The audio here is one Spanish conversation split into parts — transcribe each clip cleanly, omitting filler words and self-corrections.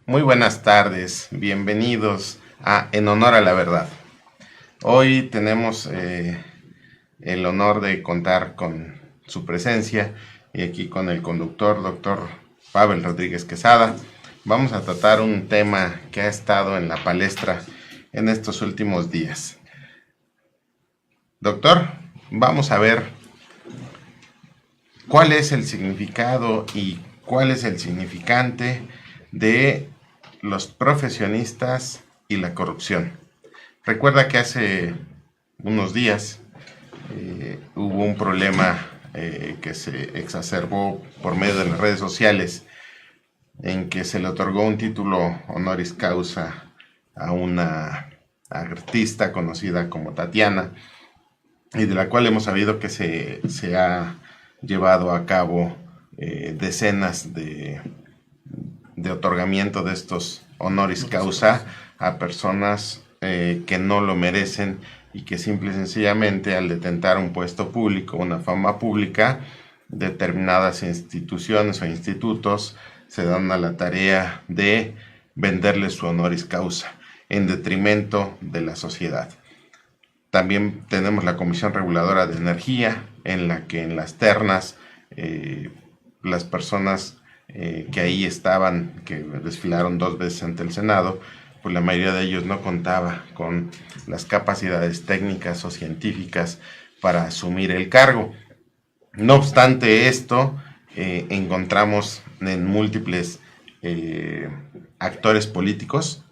Muy buenas tardes, bienvenidos a En Honor a la Verdad. Hoy tenemos el honor de contar con su presencia y aquí con el conductor, doctor Pavel Rodríguez Quesada. Vamos a tratar un tema que ha estado en la palestra en estos últimos días. Doctor, vamos a ver cuál es el significado y cuál es el significante de los profesionistas y la corrupción. Recuerda que hace unos días hubo un problema que se exacerbó por medio de las redes sociales, en que se le otorgó un título honoris causa a una artista conocida como Tatiana, y de la cual hemos sabido que se ha llevado a cabo decenas de otorgamiento de estos honoris causa a personas que no lo merecen y que simple y sencillamente al detentar un puesto público, una fama pública, determinadas instituciones o institutos se dan a la tarea de venderle su honoris causa en detrimento de la sociedad. También tenemos la Comisión Reguladora de Energía, en la que en las ternas las personas que ahí estaban, que desfilaron 2 veces ante el Senado, pues la mayoría de ellos no contaba con las capacidades técnicas o científicas para asumir el cargo. No obstante esto, encontramos en múltiples actores políticos,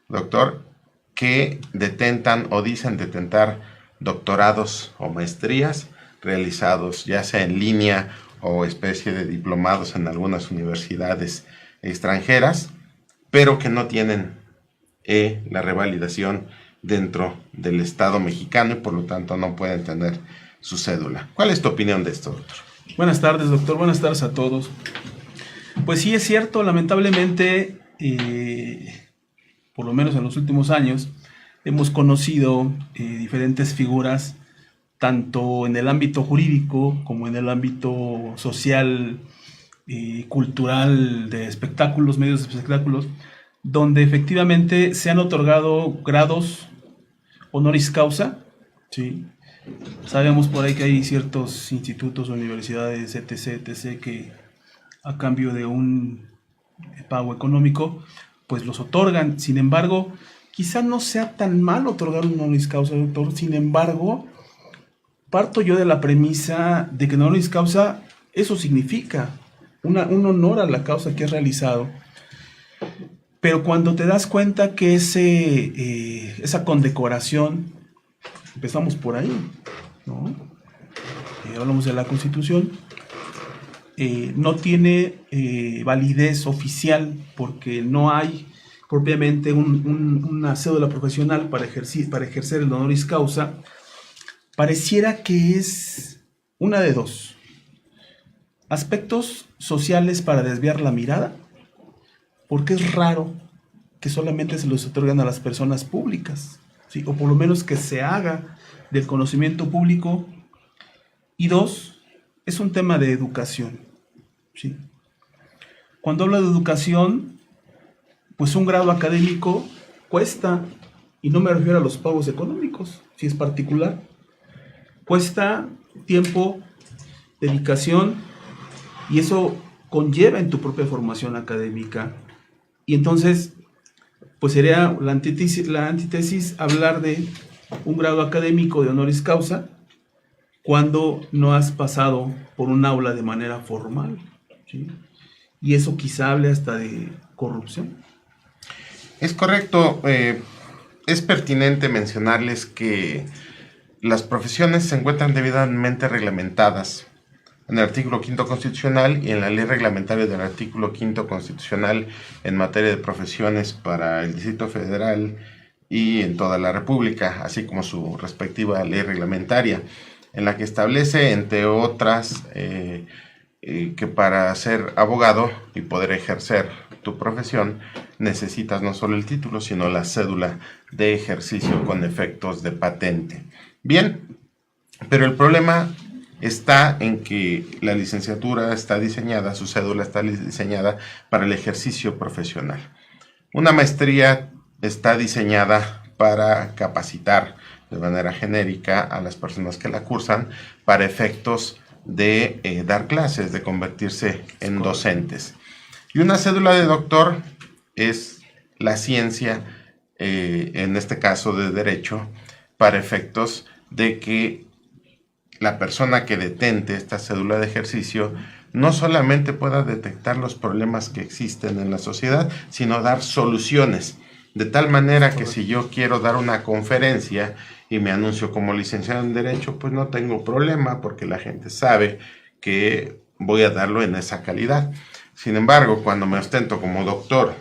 doctor, que detentan o dicen detentar doctorados o maestrías realizados ya sea en línea o especie de diplomados en algunas universidades extranjeras, pero que no tienen la revalidación dentro del Estado mexicano y por lo tanto no pueden tener su cédula. ¿Cuál es tu opinión de esto, doctor? Buenas tardes, doctor. Buenas tardes a todos. Pues sí, es cierto, lamentablemente, por lo menos en los últimos años, hemos conocido diferentes figuras, tanto en el ámbito jurídico como en el ámbito social y cultural de espectáculos, medios de espectáculos, donde efectivamente se han otorgado grados honoris causa, ¿sí? Sabemos por ahí que hay ciertos institutos, universidades, etc., que a cambio de un pago económico, pues los otorgan. Sin embargo, quizá no sea tan mal otorgar un honoris causa, doctor. Sin embargo, parto yo de la premisa de que un honoris causa, eso significa un honor a la causa que has realizado. Pero cuando te das cuenta que esa condecoración, empezamos por ahí, ¿no? Hablamos de la Constitución, no tiene validez oficial porque no hay propiamente una cédula profesional para ejercer el honoris causa. Pareciera que es una de dos: aspectos sociales para desviar la mirada, porque es raro que solamente se los otorgan a las personas públicas, ¿sí? O por lo menos que se haga del conocimiento público. Y dos, es un tema de educación, ¿sí? Cuando hablo de educación, pues un grado académico cuesta, y no me refiero a los pagos económicos, si es particular, cuesta tiempo, dedicación, y eso conlleva en tu propia formación académica. Y entonces, pues sería la antítesis hablar de un grado académico de honoris causa cuando no has pasado por un aula de manera formal, ¿sí? Y eso quizá hable hasta de corrupción. Es correcto. Es pertinente mencionarles que las profesiones se encuentran debidamente reglamentadas en el artículo 5 constitucional y en la ley reglamentaria del artículo 5 constitucional en materia de profesiones para el Distrito Federal y en toda la República, así como su respectiva ley reglamentaria, en la que establece, entre otras, que para ser abogado y poder ejercer tu profesión necesitas no solo el título, sino la cédula de ejercicio con efectos de patente. Bien, pero el problema está en que la licenciatura está diseñada, su cédula está diseñada para el ejercicio profesional. Una maestría está diseñada para capacitar de manera genérica a las personas que la cursan para efectos de dar clases, de convertirse en docentes. Y una cédula de doctor es la ciencia, en este caso de derecho, para efectos de que la persona que detente esta cédula de ejercicio no solamente pueda detectar los problemas que existen en la sociedad, sino dar soluciones. De tal manera que si yo quiero dar una conferencia y me anuncio como licenciado en Derecho, pues no tengo problema porque la gente sabe que voy a darlo en esa calidad. Sin embargo, cuando me ostento como doctor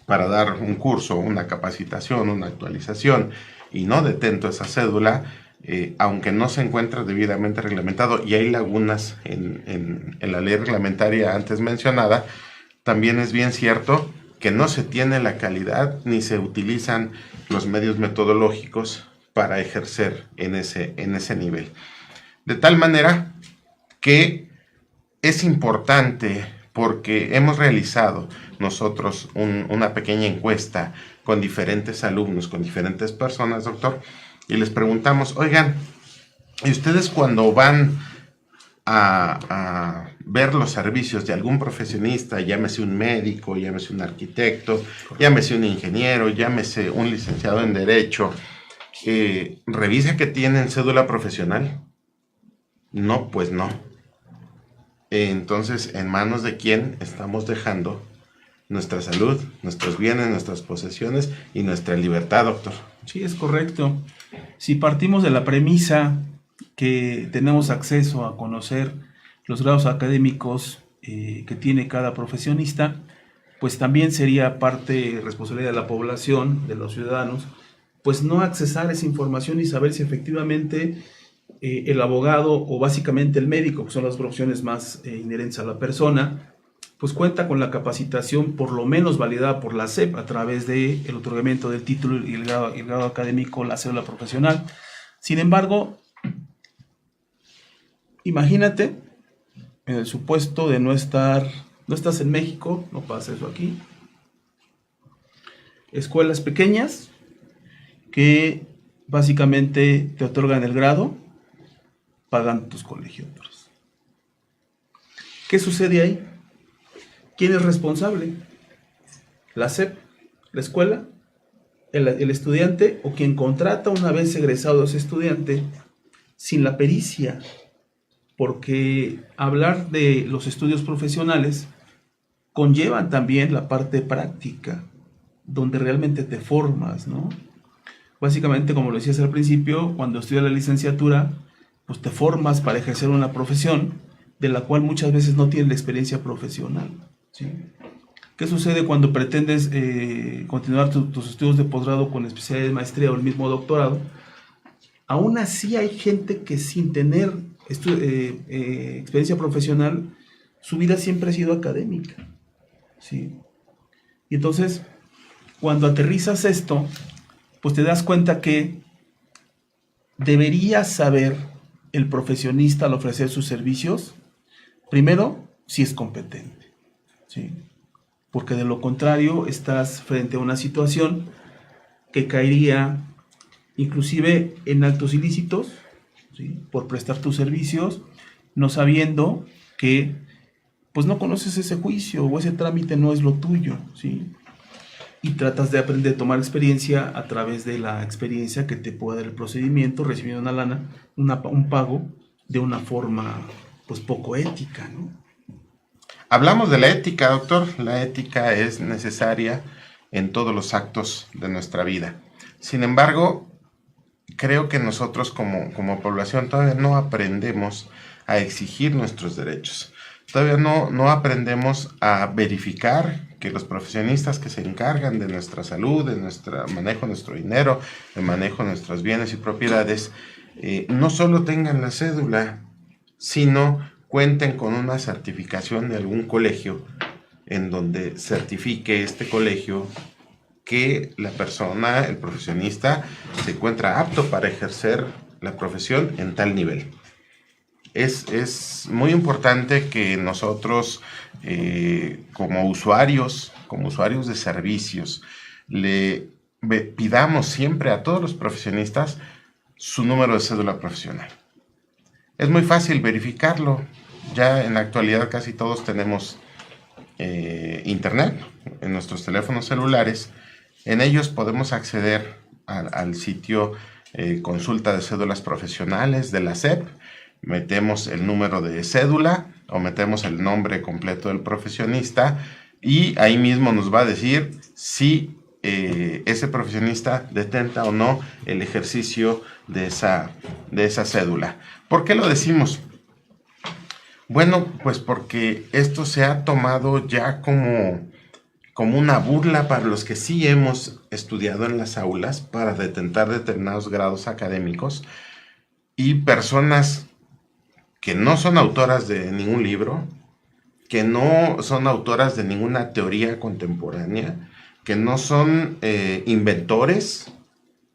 para dar un curso, una capacitación, una actualización y no detento esa cédula, aunque no se encuentra debidamente reglamentado y hay lagunas en la ley reglamentaria antes mencionada, también es bien cierto que no se tiene la calidad ni se utilizan los medios metodológicos para ejercer en ese nivel. De tal manera que es importante, porque hemos realizado nosotros una pequeña encuesta con diferentes alumnos, con diferentes personas, doctor, y les preguntamos, oigan, ¿y ustedes cuando van a ver los servicios de algún profesionista, llámese un médico, llámese un arquitecto, llámese un ingeniero, llámese un licenciado en Derecho, revisa que tienen cédula profesional? No, pues no. Entonces, ¿en manos de quién estamos dejando nuestra salud, nuestros bienes, nuestras posesiones y nuestra libertad, doctor? Sí, es correcto. Si partimos de la premisa que tenemos acceso a conocer los grados académicos que tiene cada profesionista, pues también sería parte responsabilidad de la población, de los ciudadanos, pues no accesar esa información y saber si efectivamente el abogado o básicamente el médico, que son las profesiones más inherentes a la persona, pues cuenta con la capacitación por lo menos validada por la SEP a través del otorgamiento del título y el grado académico, la cédula profesional. Sin embargo, imagínate en el supuesto de no estás en México, no pasa eso aquí, escuelas pequeñas que básicamente te otorgan el grado pagando tus colegiaturas. ¿Qué sucede ahí? ¿Quién es responsable? ¿La SEP? ¿La escuela? ¿El estudiante? ¿O quien contrata una vez egresado a ese estudiante sin la pericia? Porque hablar de los estudios profesionales conllevan también la parte práctica, donde realmente te formas, ¿no? Básicamente, como lo decías al principio, cuando estudias la licenciatura, pues te formas para ejercer una profesión de la cual muchas veces no tienes la experiencia profesional, ¿sí? ¿Qué sucede cuando pretendes continuar tus estudios de posgrado con especialidad de maestría o el mismo doctorado? Aún así hay gente que sin tener experiencia profesional, su vida siempre ha sido académica, ¿sí? Y entonces, cuando aterrizas esto, pues te das cuenta que debería saber el profesionista al ofrecer sus servicios, primero, si es competente, ¿sí? Porque de lo contrario estás frente a una situación que caería inclusive en actos ilícitos, ¿sí? Por prestar tus servicios, no sabiendo que pues no conoces ese juicio o ese trámite no es lo tuyo, ¿sí? Y tratas de aprender a tomar experiencia a través de la experiencia que te puede dar el procedimiento, recibiendo una lana, un pago de una forma pues poco ética, ¿no? Hablamos de la ética, doctor. La ética es necesaria en todos los actos de nuestra vida. Sin embargo, creo que nosotros como población todavía no aprendemos a exigir nuestros derechos. Todavía no aprendemos a verificar que los profesionistas que se encargan de nuestra salud, de nuestro manejo de nuestro dinero, de manejo de nuestros bienes y propiedades, no solo tengan la cédula, sino cuenten con una certificación de algún colegio en donde certifique este colegio que la persona, el profesionista, se encuentra apto para ejercer la profesión en tal nivel. Es muy importante que nosotros, como usuarios como usuarios de servicios, pidamos siempre a todos los profesionistas su número de cédula profesional. Es muy fácil verificarlo. Ya en la actualidad casi todos tenemos internet en nuestros teléfonos celulares. En ellos podemos acceder al sitio consulta de cédulas profesionales de la SEP, metemos el número de cédula o metemos el nombre completo del profesionista y ahí mismo nos va a decir si ese profesionista detenta o no el ejercicio de esa cédula. ¿Por qué lo decimos? Bueno, pues porque esto se ha tomado ya como una burla para los que sí hemos estudiado en las aulas para detentar determinados grados académicos y personas que no son autoras de ningún libro, que no son autoras de ninguna teoría contemporánea, que no son inventores,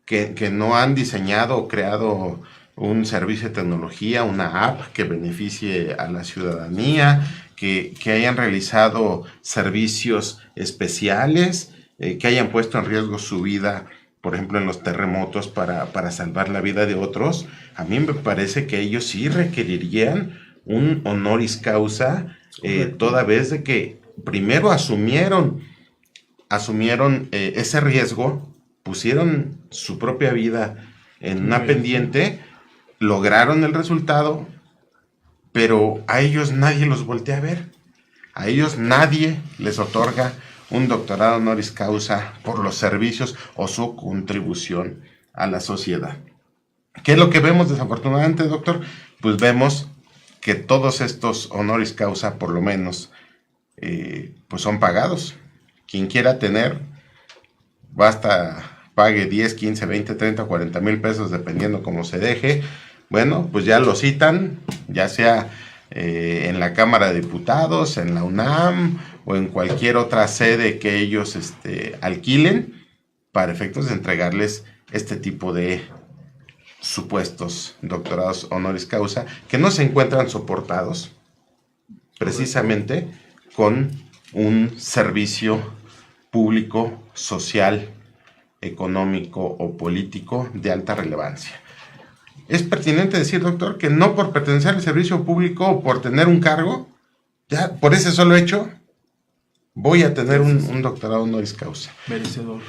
que no han diseñado o creado un servicio de tecnología, una app que beneficie a la ciudadanía, que hayan realizado servicios especiales, que hayan puesto en riesgo su vida, por ejemplo, en los terremotos para salvar la vida de otros. A mí me parece que ellos sí requerirían un honoris causa, toda vez de que primero asumieron ese riesgo, pusieron su propia vida en una pendiente, lograron el resultado, pero a ellos nadie los voltea a ver. A ellos nadie les otorga un doctorado honoris causa por los servicios o su contribución a la sociedad. ¿Qué es lo que vemos desafortunadamente, doctor? Pues vemos que todos estos honoris causa, por lo menos, pues son pagados. Quien quiera tener, basta pague 10, 15, 20, 30, 40 mil pesos, dependiendo cómo se deje. Bueno, pues ya lo citan, ya sea en la Cámara de Diputados, en la UNAM o en cualquier otra sede que ellos alquilen para efectos de entregarles este tipo de supuestos doctorados honoris causa que no se encuentran soportados precisamente con un servicio público, social, económico o político de alta relevancia. Es pertinente decir, doctor, que no por pertenecer al servicio público o por tener un cargo, ya por ese solo hecho, voy a tener un doctorado honoris causa. Merecedor.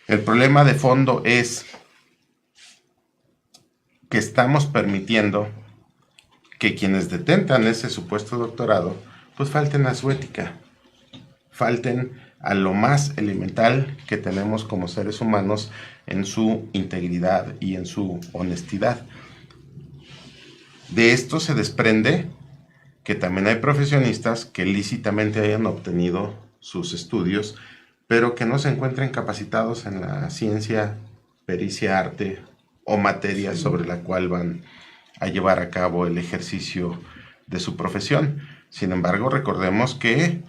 El problema de fondo es que estamos permitiendo que quienes detentan ese supuesto doctorado, pues falten a su ética, falten a lo más elemental que tenemos como seres humanos en su integridad y en su honestidad. De esto se desprende que también hay profesionistas que lícitamente hayan obtenido sus estudios, pero que no se encuentren capacitados en la ciencia, pericia, arte o materia sobre la cual van a llevar a cabo el ejercicio de su profesión. Sin embargo, recordemos que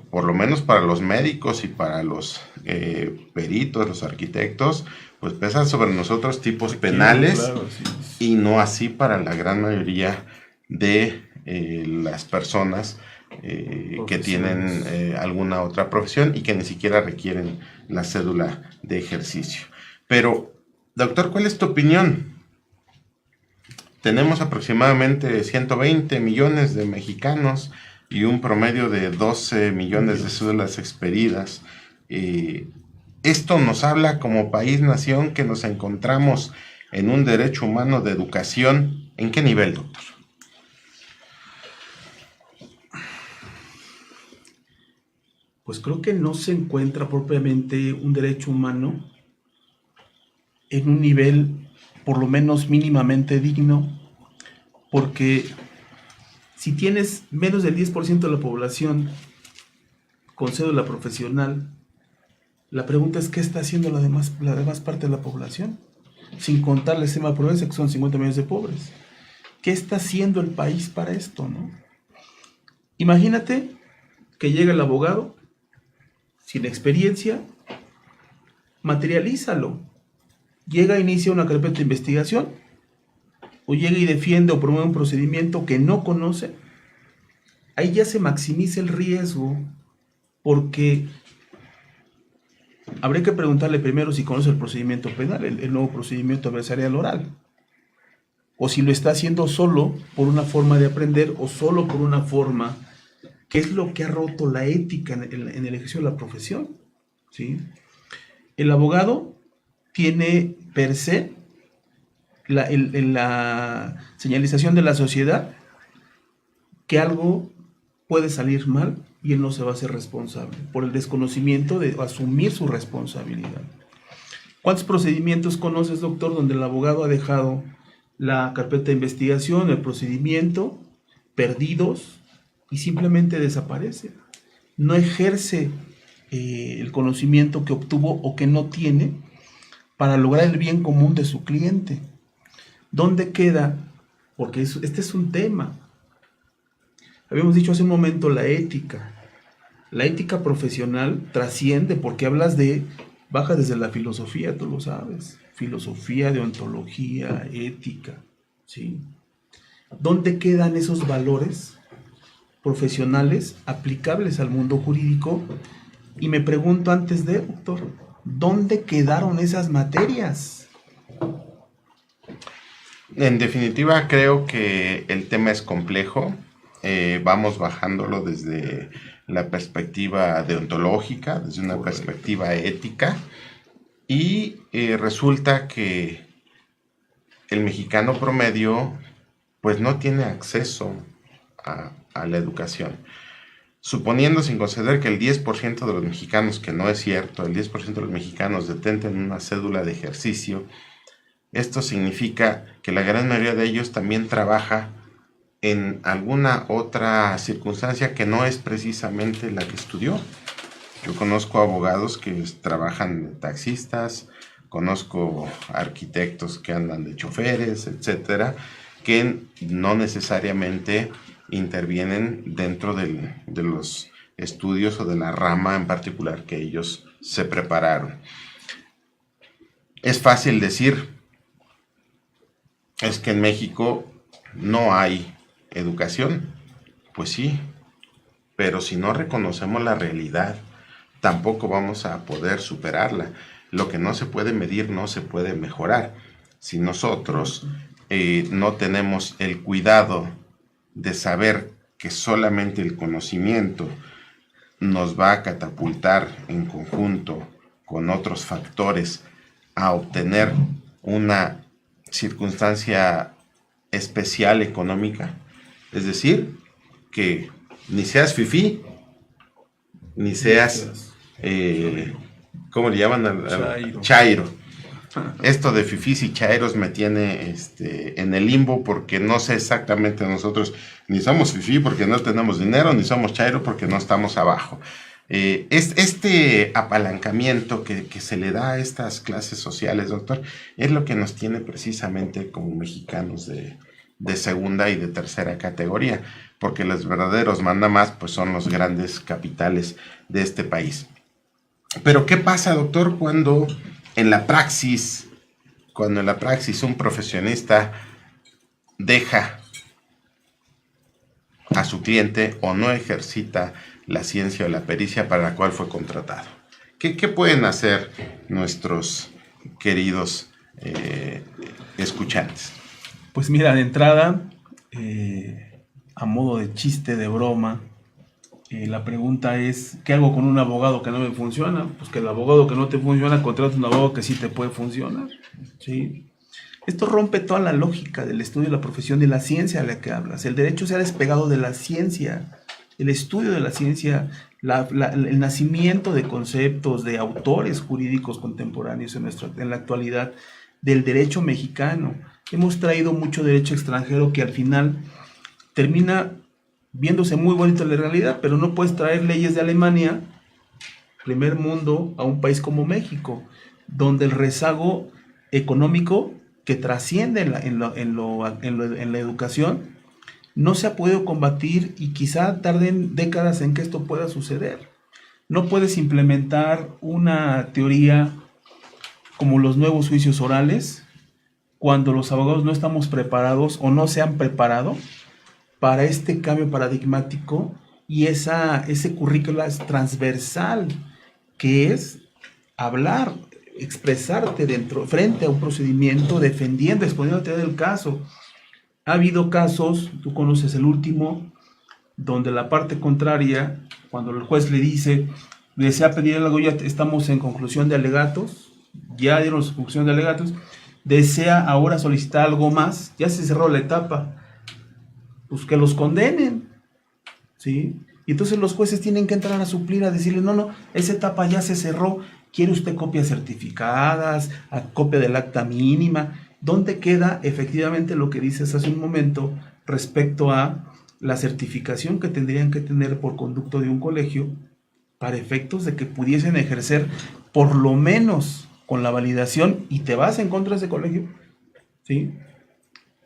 por lo menos para los médicos y para los peritos, los arquitectos, pues pesan sobre nosotros tipos penales, claro, sí. Y no así para la gran mayoría de las personas que tienen alguna otra profesión y que ni siquiera requieren la cédula de ejercicio. Pero, doctor, ¿cuál es tu opinión? Tenemos aproximadamente 120 millones de mexicanos y un promedio de 12 millones de cédulas expedidas. Esto nos habla como país-nación que nos encontramos en un derecho humano de educación. ¿En qué nivel, doctor? Pues creo que no se encuentra propiamente un derecho humano en un nivel por lo menos mínimamente digno, porque si tienes menos del 10% de la población con cédula profesional, la pregunta es ¿qué está haciendo la demás parte de la población? Sin contar la extrema pobreza, que son 50 millones de pobres. ¿Qué está haciendo el país para esto, no? Imagínate que llega el abogado sin experiencia, materialízalo. Llega, inicia una carpeta de investigación, o llega y defiende o promueve un procedimiento que no conoce. Ahí ya se maximiza el riesgo, porque habría que preguntarle primero si conoce el procedimiento penal, el nuevo procedimiento adversarial oral, o si lo está haciendo solo por una forma de aprender o solo por una forma, que es lo que ha roto la ética en el ejercicio de la profesión, ¿sí? El abogado tiene per se la señalización de la sociedad que algo puede salir mal y él no se va a hacer responsable por el desconocimiento de asumir su responsabilidad. ¿Cuántos procedimientos conoces, doctor, donde el abogado ha dejado la carpeta de investigación, el procedimiento, perdidos y simplemente desaparece? No ejerce el conocimiento que obtuvo o que no tiene para lograr el bien común de su cliente. ¿Dónde queda? Porque este es un tema. Habíamos dicho hace un momento la ética. La ética profesional trasciende porque baja desde la filosofía, tú lo sabes. Filosofía, deontología, ética, ¿sí? ¿Dónde quedan esos valores profesionales aplicables al mundo jurídico? Y me pregunto antes doctor, ¿dónde quedaron esas materias? En definitiva, creo que el tema es complejo. Vamos bajándolo desde la perspectiva deontológica, desde una perspectiva ética, y resulta que el mexicano promedio pues no tiene acceso a la educación. Suponiendo, sin conceder, que el 10% de los mexicanos, que no es cierto, el 10% de los mexicanos detenten una cédula de ejercicio, esto significa que la gran mayoría de ellos también trabaja en alguna otra circunstancia que no es precisamente la que estudió. Yo conozco abogados que trabajan de taxistas, conozco arquitectos que andan de choferes, etcétera, que no necesariamente intervienen dentro de los estudios o de la rama en particular que ellos se prepararon. Es fácil decir, es que en México no hay educación. Pues sí, pero si no reconocemos la realidad, tampoco vamos a poder superarla. Lo que no se puede medir no se puede mejorar. Si nosotros no tenemos el cuidado de saber que solamente el conocimiento nos va a catapultar en conjunto con otros factores a obtener una circunstancia especial económica, es decir, que ni seas fifí, ni seas, ¿cómo le llaman? Chairo. Esto de fifís y chairos me tiene en el limbo porque no sé exactamente nosotros, ni somos fifí porque no tenemos dinero, ni somos chairo porque no estamos abajo. Este apalancamiento que se le da a estas clases sociales, doctor, es lo que nos tiene precisamente como mexicanos de segunda y de tercera categoría, porque los verdaderos mandamás pues son los grandes capitales de este país. Pero ¿qué pasa, doctor, cuando en la praxis un profesionista deja a su cliente o no ejercita la ciencia o la pericia para la cual fue contratado? ¿Qué pueden hacer nuestros queridos escuchantes? Pues mira, de entrada, a modo de chiste, de broma, la pregunta es, ¿qué hago con un abogado que no me funciona? Pues que el abogado que no te funciona, contrata un abogado que sí te puede funcionar, ¿sí? Esto rompe toda la lógica del estudio de la profesión, de la ciencia a la que hablas. El derecho se ha despegado de la ciencia, el estudio de la ciencia, el nacimiento de conceptos, de autores jurídicos contemporáneos en la actualidad, del derecho mexicano. Hemos traído mucho derecho extranjero que al final termina viéndose muy bonito en la realidad, pero no puedes traer leyes de Alemania, primer mundo, a un país como México, donde el rezago económico que trasciende en la educación no se ha podido combatir y quizá tarden décadas en que esto pueda suceder. No puedes implementar una teoría como los nuevos juicios orales cuando los abogados no estamos preparados o no se han preparado para este cambio paradigmático y ese currículo transversal que es hablar, expresarte frente a un procedimiento, defendiendo, exponiéndote del caso. Ha habido casos, tú conoces el último, donde la parte contraria, cuando el juez le dice, desea pedir algo, ya estamos en conclusión de alegatos, ya dieron su conclusión de alegatos, desea ahora solicitar algo más, ya se cerró la etapa, pues que los condenen, ¿sí? Y entonces los jueces tienen que entrar a suplir, a decirle, no, esa etapa ya se cerró, ¿quiere usted copias certificadas, copia del acta mínima? ¿Dónde queda efectivamente lo que dices hace un momento respecto a la certificación que tendrían que tener por conducto de un colegio para efectos de que pudiesen ejercer por lo menos con la validación, y te vas en contra de ese colegio, ¿sí?,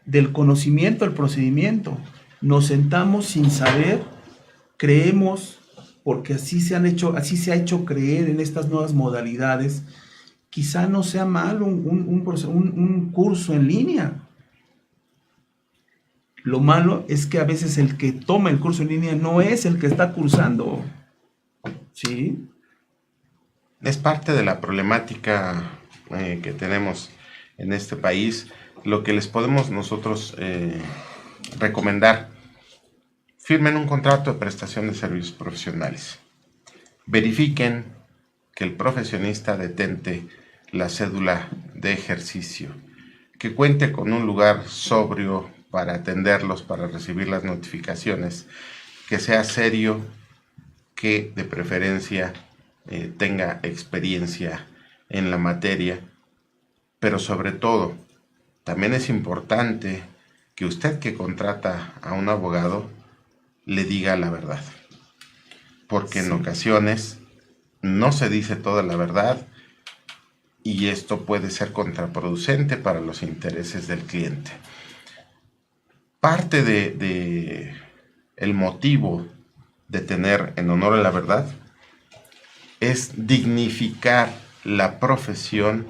del conocimiento del procedimiento? Nos sentamos sin saber, creemos, porque así se ha hecho creer en estas nuevas modalidades. Quizá no sea mal un curso en línea. Lo malo es que a veces el que toma el curso en línea no es el que está cursando, ¿sí? Es parte de la problemática que tenemos en este país. Lo que les podemos nosotros recomendar: firmen un contrato de prestación de servicios profesionales. Verifiquen que el profesionista detente la cédula de ejercicio, que cuente con un lugar sobrio para atenderlos, para recibir las notificaciones, que sea serio, que de preferencia tenga experiencia en la materia, pero sobre todo, también es importante que usted que contrata a un abogado le diga la verdad, porque en ocasiones no se dice toda la verdad y esto puede ser contraproducente para los intereses del cliente. Parte de el motivo de tener En Honor a la Verdad es dignificar la profesión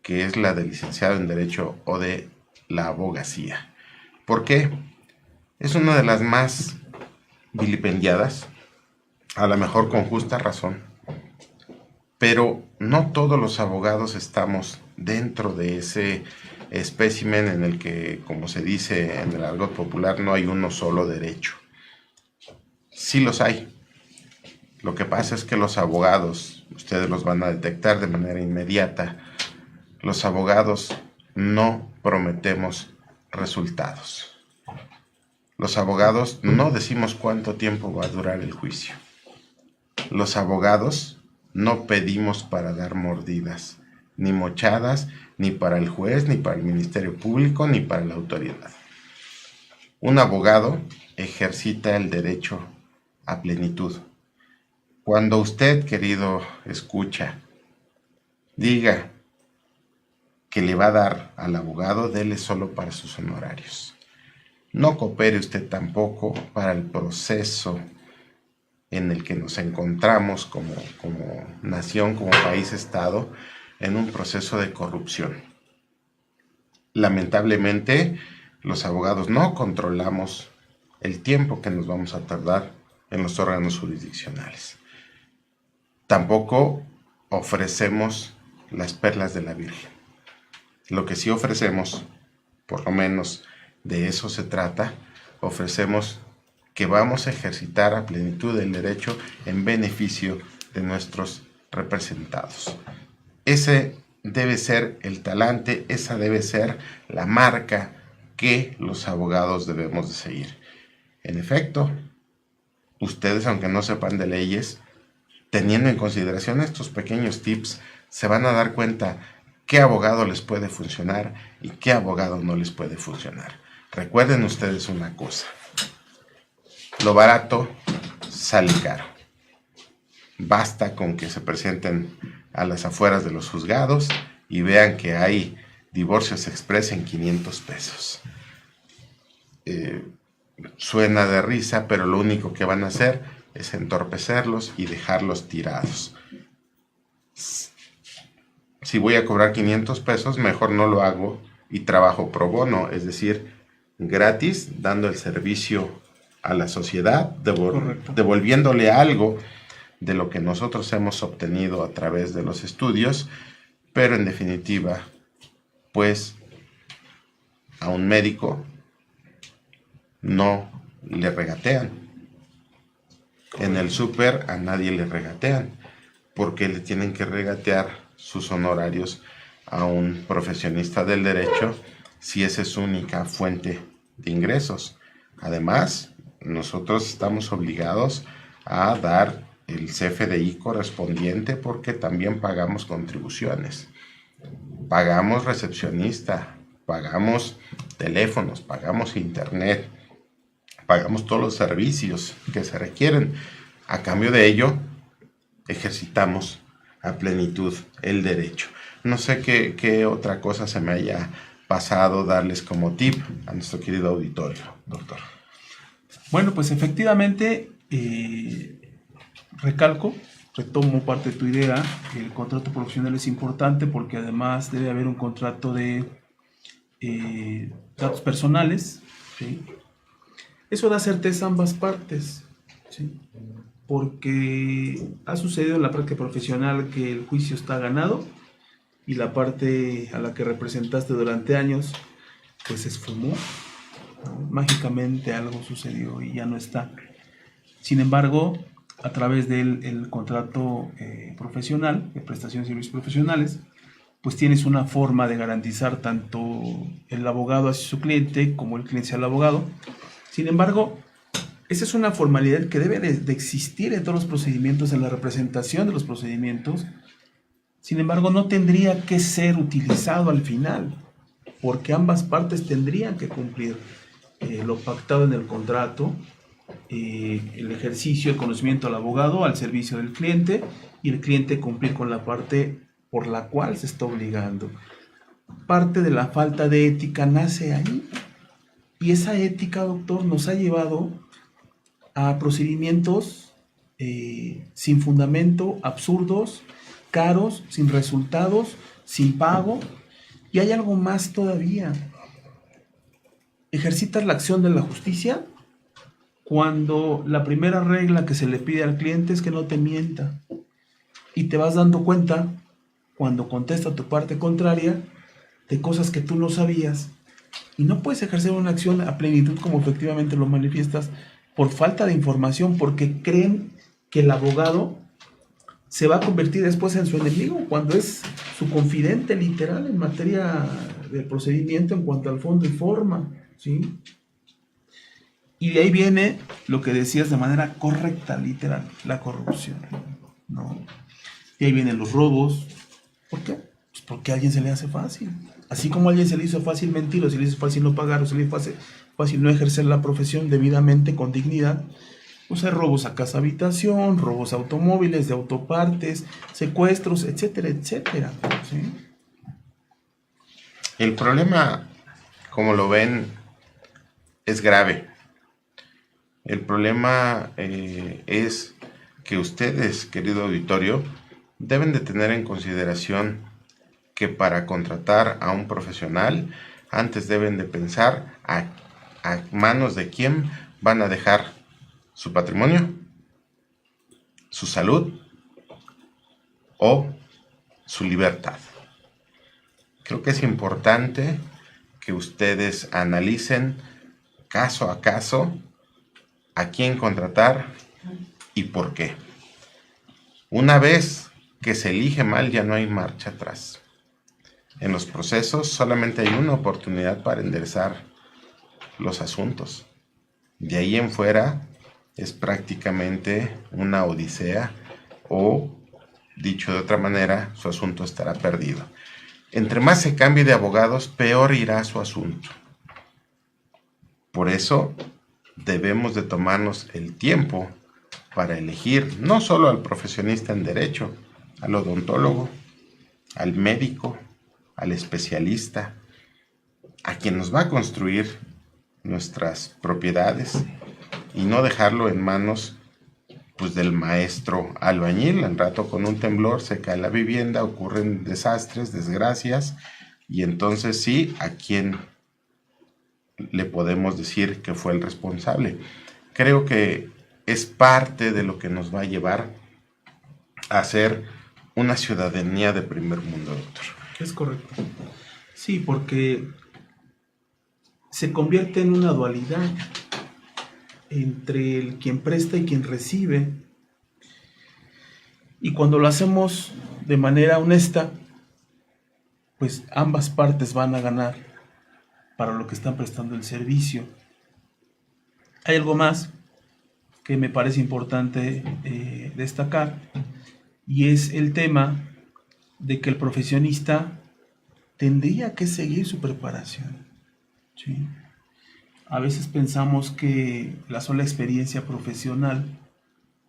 que es la de licenciado en Derecho o de la abogacía. ¿Por qué? Es una de las más vilipendiadas, a lo mejor con justa razón, pero no todos los abogados estamos dentro de ese espécimen en el que, como se dice en el argot popular, no hay uno solo derecho. Sí los hay. Lo que pasa es que los abogados, ustedes los van a detectar de manera inmediata, los abogados no prometemos resultados. Los abogados no decimos cuánto tiempo va a durar el juicio. Los abogados no pedimos para dar mordidas, ni mochadas, ni para el juez, ni para el Ministerio Público, ni para la autoridad. Un abogado ejercita el derecho a plenitud. Cuando usted, querido escucha, diga que le va a dar al abogado, dele solo para sus honorarios. No coopere usted tampoco para el proceso en el que nos encontramos como nación, como país-estado, en un proceso de corrupción. Lamentablemente, los abogados no controlamos el tiempo que nos vamos a tardar en los órganos jurisdiccionales. Tampoco ofrecemos las perlas de la Virgen. Lo que sí ofrecemos, por lo menos de eso se trata, ofrecemos que vamos a ejercitar a plenitud el derecho en beneficio de nuestros representados. Ese debe ser el talante, esa debe ser la marca que los abogados debemos de seguir. En efecto, ustedes, aunque no sepan de leyes, teniendo en consideración estos pequeños tips, se van a dar cuenta qué abogado les puede funcionar y qué abogado no les puede funcionar. Recuerden ustedes una cosa: lo barato sale caro. Basta con que se presenten a las afueras de los juzgados y vean que hay divorcios express en 500 pesos. Suena de risa, pero lo único que van a hacer es entorpecerlos y dejarlos tirados. Si voy a cobrar 500 pesos, mejor no lo hago y trabajo pro bono, es decir, gratis, dando el servicio a la sociedad, devolviéndole algo de lo que nosotros hemos obtenido a través de los estudios, pero en definitiva, pues a un médico no le regatean. En el súper a nadie le regatean, porque le tienen que regatear sus honorarios a un profesionista del derecho si esa es su única fuente de ingresos. Además, nosotros estamos obligados a dar el CFDI correspondiente porque también pagamos contribuciones, pagamos recepcionista, pagamos teléfonos, pagamos internet, pagamos todos los servicios que se requieren. A cambio de ello, ejercitamos a plenitud el derecho. No sé qué otra cosa se me haya pasado darles como tip a nuestro querido auditorio, doctor. Bueno, pues efectivamente, retomo parte de tu idea, que el contrato profesional es importante porque además debe haber un contrato de datos personales, ¿sí? Eso da certeza a ambas partes, ¿sí? Porque ha sucedido en la práctica profesional que el juicio está ganado y la parte a la que representaste durante años pues se esfumó, ¿no? Mágicamente algo sucedió y ya no está. Sin embargo, a través del contrato profesional, de prestación de servicios profesionales, pues tienes una forma de garantizar tanto el abogado hacia su cliente como el cliente hacia el abogado. Sin embargo, esa es una formalidad que debe de existir en todos los procedimientos, en la representación de los procedimientos. Sin embargo, no tendría que ser utilizado al final, porque ambas partes tendrían que cumplir lo pactado en el contrato, el ejercicio, el conocimiento al abogado al servicio del cliente y el cliente cumplir con la parte por la cual se está obligando. Parte de la falta de ética nace ahí. Y esa ética, doctor, nos ha llevado a procedimientos sin fundamento, absurdos, caros, sin resultados, sin pago. Y hay algo más todavía. Ejercitas la acción de la justicia cuando la primera regla que se le pide al cliente es que no te mienta. Y te vas dando cuenta, cuando contesta tu parte contraria, de cosas que tú no sabías. Y no puedes ejercer una acción a plenitud como efectivamente lo manifiestas por falta de información, porque creen que el abogado se va a convertir después en su enemigo, cuando es su confidente literal en materia del procedimiento en cuanto al fondo y forma, ¿sí? Y de ahí viene lo que decías de manera correcta, literal, la corrupción, ¿no? Y ahí vienen los robos. ¿Por qué? Pues porque a alguien se le hace fácil. Así como a alguien se le hizo fácil mentir, o se le hizo fácil no pagar, o se le hizo fácil no ejercer la profesión debidamente, con dignidad, pues hay robos a casa habitación, robos a automóviles, de autopartes, secuestros, etcétera, etcétera, ¿sí? El problema, como lo ven, es grave. El problema es que ustedes, querido auditorio, deben de tener en consideración que para contratar a un profesional, antes deben de pensar a manos de quién van a dejar su patrimonio, su salud o su libertad. Creo que es importante que ustedes analicen caso a caso a quién contratar y por qué. Una vez que se elige mal, ya no hay marcha atrás. En los procesos solamente hay una oportunidad para enderezar los asuntos. De ahí en fuera es prácticamente una odisea o, dicho de otra manera, su asunto estará perdido. Entre más se cambie de abogados, peor irá su asunto. Por eso debemos de tomarnos el tiempo para elegir no solo al profesionista en derecho, al odontólogo, al médico, al especialista, a quien nos va a construir nuestras propiedades y no dejarlo en manos pues del maestro albañil. Al rato con un temblor se cae la vivienda, ocurren desastres, desgracias, y entonces sí, ¿a quién le podemos decir que fue el responsable? Creo que es parte de lo que nos va a llevar hacer una ciudadanía de primer mundo, doctor. Es correcto. Sí, porque se convierte en una dualidad entre el quien presta y quien recibe. Y cuando lo hacemos de manera honesta, pues ambas partes van a ganar para lo que están prestando el servicio. Hay algo más que me parece importante destacar, y es el tema de que el profesionista tendría que seguir su preparación, ¿sí? A veces pensamos que la sola experiencia profesional,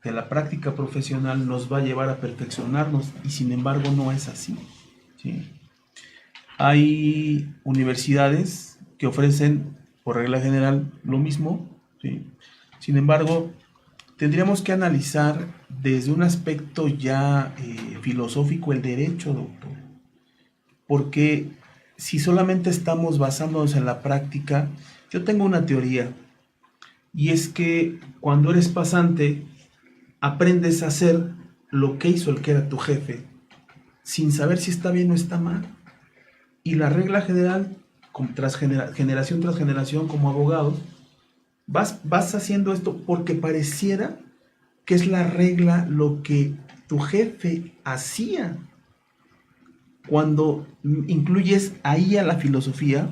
de la práctica profesional, nos va a llevar a perfeccionarnos, y sin embargo no es así, ¿sí? Hay universidades que ofrecen, por regla general, lo mismo, ¿sí? Sin embargo, tendríamos que analizar desde un aspecto ya filosófico el derecho, doctor. Porque si solamente estamos basándonos en la práctica, yo tengo una teoría, y es que cuando eres pasante, aprendes a hacer lo que hizo el que era tu jefe, sin saber si está bien o está mal. Y la regla general, generación tras generación como abogado, vas haciendo esto porque pareciera que es la regla lo que tu jefe hacía. Cuando incluyes ahí a la filosofía,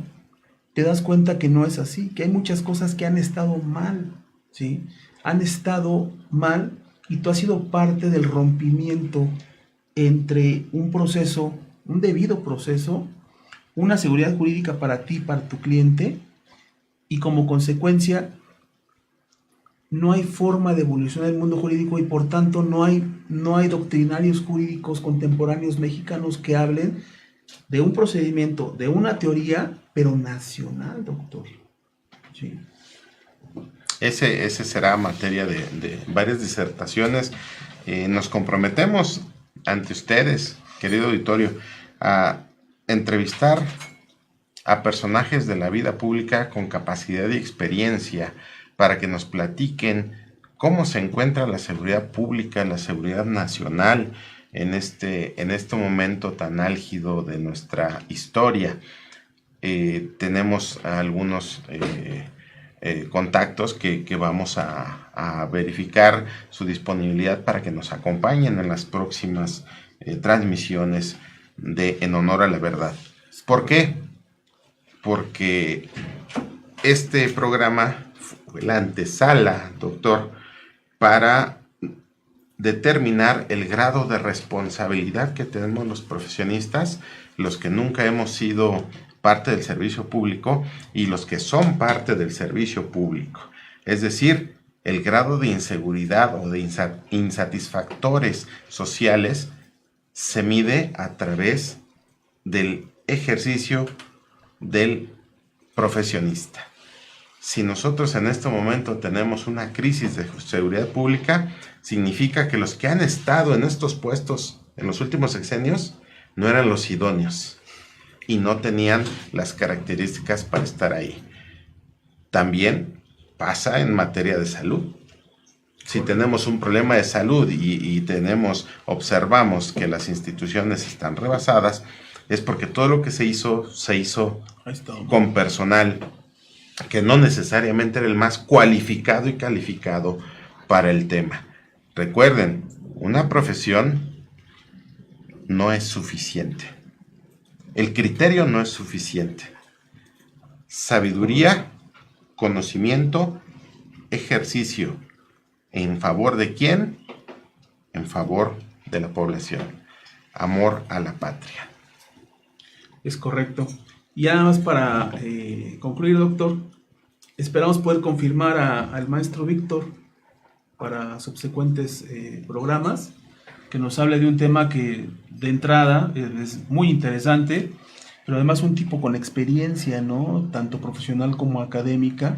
te das cuenta que no es así, que hay muchas cosas que han estado mal, ¿sí? Han estado mal, y tú has sido parte del rompimiento entre un proceso, un debido proceso, una seguridad jurídica para ti, para tu cliente, y como consecuencia no hay forma de evolucionar el mundo jurídico, y por tanto no hay doctrinarios jurídicos contemporáneos mexicanos que hablen de un procedimiento, de una teoría, pero nacional, doctor. Sí. Ese será materia de varias disertaciones. Nos comprometemos ante ustedes, querido auditorio, a entrevistar a personajes de la vida pública con capacidad y experiencia para que nos platiquen cómo se encuentra la seguridad pública, la seguridad nacional en este momento tan álgido de nuestra historia. Tenemos algunos contactos que vamos a verificar su disponibilidad para que nos acompañen en las próximas transmisiones de En Honor a la Verdad. ¿Por qué? Porque este programa fue la antesala, doctor, para determinar el grado de responsabilidad que tenemos los profesionistas, los que nunca hemos sido parte del servicio público y los que son parte del servicio público. Es decir, el grado de inseguridad o de insatisfactores sociales se mide a través del ejercicio del profesionista. Si nosotros en este momento tenemos una crisis de seguridad pública, significa que los que han estado en estos puestos en los últimos sexenios no eran los idóneos y no tenían las características para estar ahí. También pasa en materia de salud. Si tenemos un problema de salud y observamos que las instituciones están rebasadas, es porque todo lo que se hizo con personal que no necesariamente era el más cualificado y calificado para el tema. Recuerden, una profesión no es suficiente. El criterio no es suficiente. Sabiduría, conocimiento, ejercicio. ¿En favor de quién? En favor de la población. Amor a la patria. Es correcto. Y nada más para concluir, doctor, esperamos poder confirmar al maestro Víctor para subsecuentes programas, que nos hable de un tema que de entrada es muy interesante, pero además un tipo con experiencia, ¿no? Tanto profesional como académica.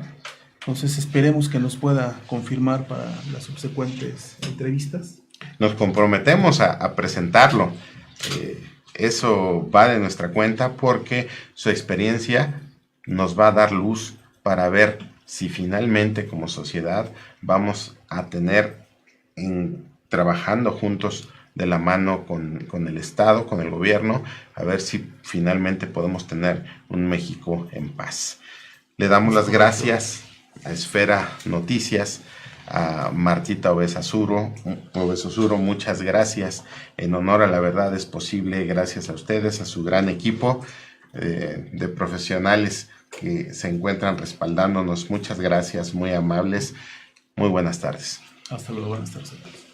Entonces esperemos que nos pueda confirmar para las subsecuentes entrevistas. Nos comprometemos a presentarlo. Eso va de nuestra cuenta porque su experiencia nos va a dar luz para ver si finalmente como sociedad vamos a tener trabajando juntos de la mano con el Estado, con el gobierno, a ver si finalmente podemos tener un México en paz. Le damos las gracias a Esfera Noticias, a Martita Obesosuro, muchas gracias. En honor a la verdad es posible, gracias a ustedes, a su gran equipo de profesionales que se encuentran respaldándonos. Muchas gracias, muy amables. Muy buenas tardes. Hasta luego, buenas tardes a todos.